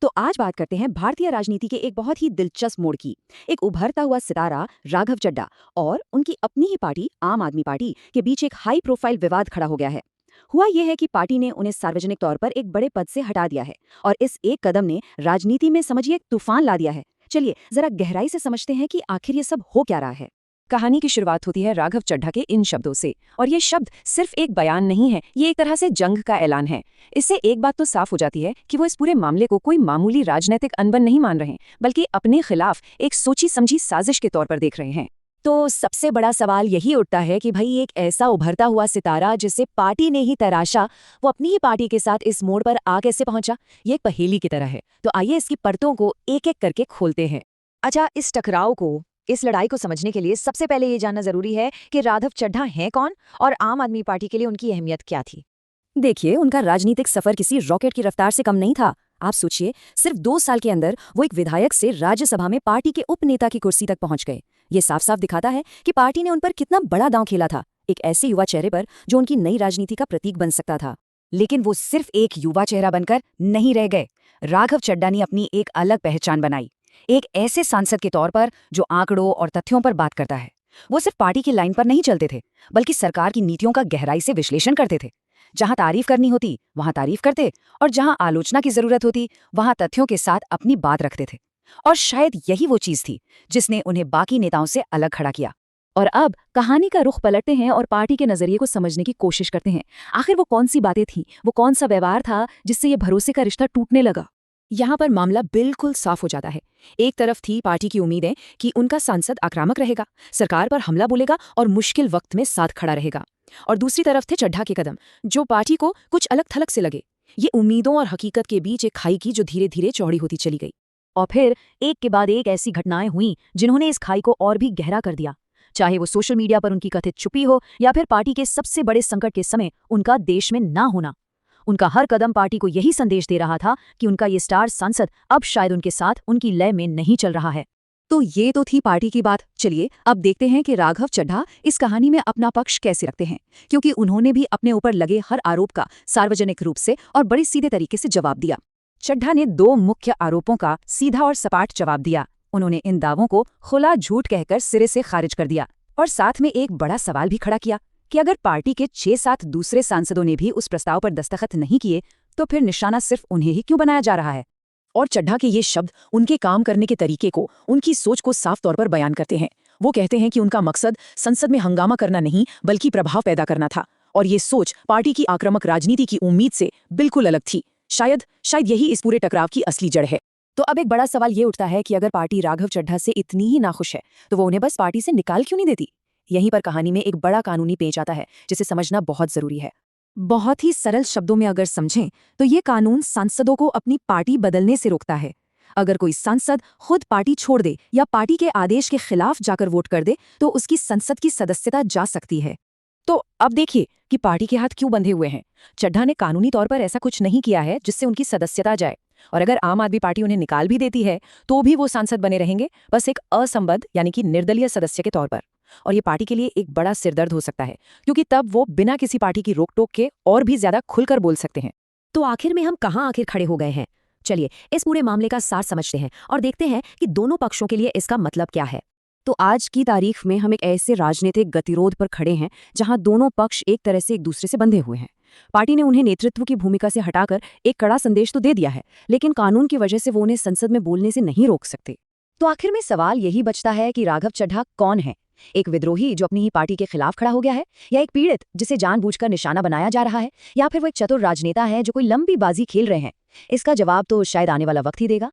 तो आज बात करते हैं भारतीय राजनीति के एक बहुत ही दिलचस्प मोड़ की। एक उभरता हुआ सितारा राघव चड्ढा और उनकी अपनी ही पार्टी आम आदमी पार्टी के बीच एक हाई प्रोफाइल विवाद खड़ा हो गया है। हुआ यह है कि पार्टी ने उन्हें सार्वजनिक तौर पर एक बड़े पद से हटा दिया है और इस एक कदम ने राजनीति में समझिए एक तूफान ला दिया है। चलिए जरा गहराई से समझते हैं कि आखिर ये सब हो क्या रहा है। कहानी की शुरुआत होती है राघव चड्ढा के इन शब्दों से, और ये शब्द सिर्फ एक बयान नहीं है, ये एक तरह से जंग का ऐलान है। इससे एक बात तो साफ हो जाती है कि वो इस पूरे मामले को कोई मामूली राजनीतिक अनबन नहीं मान रहे, बल्कि अपने खिलाफ एक सोची समझी साजिश के तौर पर देख रहे हैं। तो सबसे बड़ा सवाल यही उठता है कि भाई एक ऐसा उभरता हुआ सितारा जिसे पार्टी ने ही तराशा, वो अपनी ही पार्टी के साथ इस मोड़ पर आ कैसे पहुंचा। ये एक पहेली की तरह है। तो आइए इसकी परतों को एक एक करके खोलते हैं। अच्छा, इस टकराव को, इस लड़ाई को समझने के लिए सबसे पहले ये जानना जरूरी है कि राघव चड्ढा हैं कौन और आम आदमी पार्टी के लिए उनकी अहमियत क्या थी। देखिए, उनका राजनीतिक सफर किसी रॉकेट की रफ्तार से कम नहीं था। आप सोचिए, सिर्फ 2 साल के अंदर वो एक विधायक से राज्यसभा में पार्टी के उपनेता की कुर्सी तक पहुंच गए। ये साफ साफ दिखाता है कि पार्टी ने उन पर कितना बड़ा दांव खेला था, एक ऐसे युवा चेहरे पर जो उनकी नई राजनीति का प्रतीक बन सकता था। लेकिन वो सिर्फ एक युवा चेहरा बनकर नहीं रह गए। राघव चड्ढा ने अपनी एक अलग पहचान बनाई, एक ऐसे सांसद के तौर पर जो आंकड़ों और तथ्यों पर बात करता है। वो सिर्फ पार्टी की लाइन पर नहीं चलते थे, बल्कि सरकार की नीतियों का गहराई से विश्लेषण करते थे। जहां तारीफ करनी होती वहां तारीफ करते, और जहां आलोचना की जरूरत होती वहां तथ्यों के साथ अपनी बात रखते थे। और शायद यही वो चीज थी जिसने उन्हें बाकी नेताओं से अलग खड़ा किया। और अब कहानी का रुख पलटते हैं और पार्टी के नजरिए को समझने की कोशिश करते हैं। आखिर वो कौन सी बातें थीं, वो कौन सा व्यवहार था जिससे ये भरोसे का रिश्ता टूटने लगा। यहाँ पर मामला बिल्कुल साफ हो जाता है। एक तरफ थी पार्टी की उम्मीदें कि उनका सांसद आक्रामक रहेगा, सरकार पर हमला बोलेगा और मुश्किल वक्त में साथ खड़ा रहेगा। और दूसरी तरफ थे चड्ढा के कदम, जो पार्टी को कुछ अलग थलग से लगे। ये उम्मीदों और हकीकत के बीच एक खाई की जो धीरे धीरे चौड़ी होती चली गई। और फिर एक के बाद एक ऐसी घटनाएं हुई जिन्होंने इस खाई को और भी गहरा कर दिया। चाहे वो सोशल मीडिया पर उनकी कथित चुप्पी हो, या फिर पार्टी के सबसे बड़े संकट के समय उनका देश में ना होना। उनका हर कदम पार्टी को यही संदेश दे रहा था कि उनका ये स्टार सांसद अब शायद उनके साथ उनकी लय में नहीं चल रहा है। तो ये तो थी पार्टी की बात। चलिए अब देखते हैं कि राघव चड्ढा इस कहानी में अपना पक्ष कैसे रखते हैं, क्योंकि उन्होंने भी अपने ऊपर लगे हर आरोप का सार्वजनिक रूप से और बड़े सीधे तरीके से जवाब दिया। चड्ढा ने 2 मुख्य आरोपों का सीधा और सपाट जवाब दिया। उन्होंने इन दावों को खुला झूठ कहकर सिरे से खारिज कर दिया, और साथ में एक बड़ा सवाल भी खड़ा किया कि अगर पार्टी के 6-7 दूसरे सांसदों ने भी उस प्रस्ताव पर दस्तखत नहीं किए, तो फिर निशाना सिर्फ उन्हें ही क्यों बनाया जा रहा है। और चड्ढा के ये शब्द उनके काम करने के तरीके को, उनकी सोच को साफ तौर पर बयान करते हैं। वो कहते हैं कि उनका मकसद संसद में हंगामा करना नहीं, बल्कि प्रभाव पैदा करना था। और ये सोच पार्टी की आक्रामक राजनीति की उम्मीद से बिल्कुल अलग थी। शायद यही इस पूरे टकराव की असली जड़ है। तो अब एक बड़ा सवाल ये उठता है कि अगर पार्टी राघव चड्ढा से इतनी ही नाखुश है, तो वो उन्हें बस पार्टी से निकाल क्यों नहीं देती। यहीं पर कहानी में एक बड़ा कानूनी पेच आता है जिसे समझना बहुत जरूरी है। बहुत ही सरल शब्दों में अगर समझें तो ये कानून सांसदों को अपनी पार्टी बदलने से रोकता है। अगर कोई सांसद खुद पार्टी छोड़ दे या पार्टी के आदेश के खिलाफ जाकर वोट कर दे, तो उसकी संसद की सदस्यता जा सकती है। तो अब देखिए कि पार्टी के हाथ क्यों बंधे हुए हैं। चड्ढा ने कानूनी तौर पर ऐसा कुछ नहीं किया है जिससे उनकी सदस्यता जाए, और अगर आम आदमी पार्टी उन्हें निकाल भी देती है तो भी वो सांसद बने रहेंगे, बस एक असंबद्ध यानी कि निर्दलीय सदस्य के तौर पर। और ये पार्टी के लिए एक बड़ा सिरदर्द हो सकता है, क्योंकि तब वो बिना किसी पार्टी की रोक टोक के और भी ज्यादा खुलकर बोल सकते हैं। तो आखिर में हम कहाँ आखिर खड़े हो गए हैं। चलिए इस पूरे मामले का सार समझते हैं और देखते हैं कि दोनों पक्षों के लिए इसका मतलब क्या है। तो आज की तारीख में हम एक ऐसे राजनीतिक गतिरोध पर खड़े हैं जहां दोनों पक्ष एक तरह से एक दूसरे से बंधे हुए हैं। पार्टी ने उन्हें नेतृत्व की भूमिका से हटाकर एक कड़ा संदेश तो दे दिया है, लेकिन कानून की वजह से वो उन्हें संसद में बोलने से नहीं रोक सकते। तो आखिर में सवाल यही बचता है कि राघव चड्ढा कौन है। एक विद्रोही जो अपनी ही पार्टी के खिलाफ खड़ा हो गया है, या एक पीड़ित जिसे जानबूझकर निशाना बनाया जा रहा है, या फिर वो एक चतुर राजनेता है जो कोई लंबी बाजी खेल रहे हैं। इसका जवाब तो शायद आने वाला वक्त ही देगा।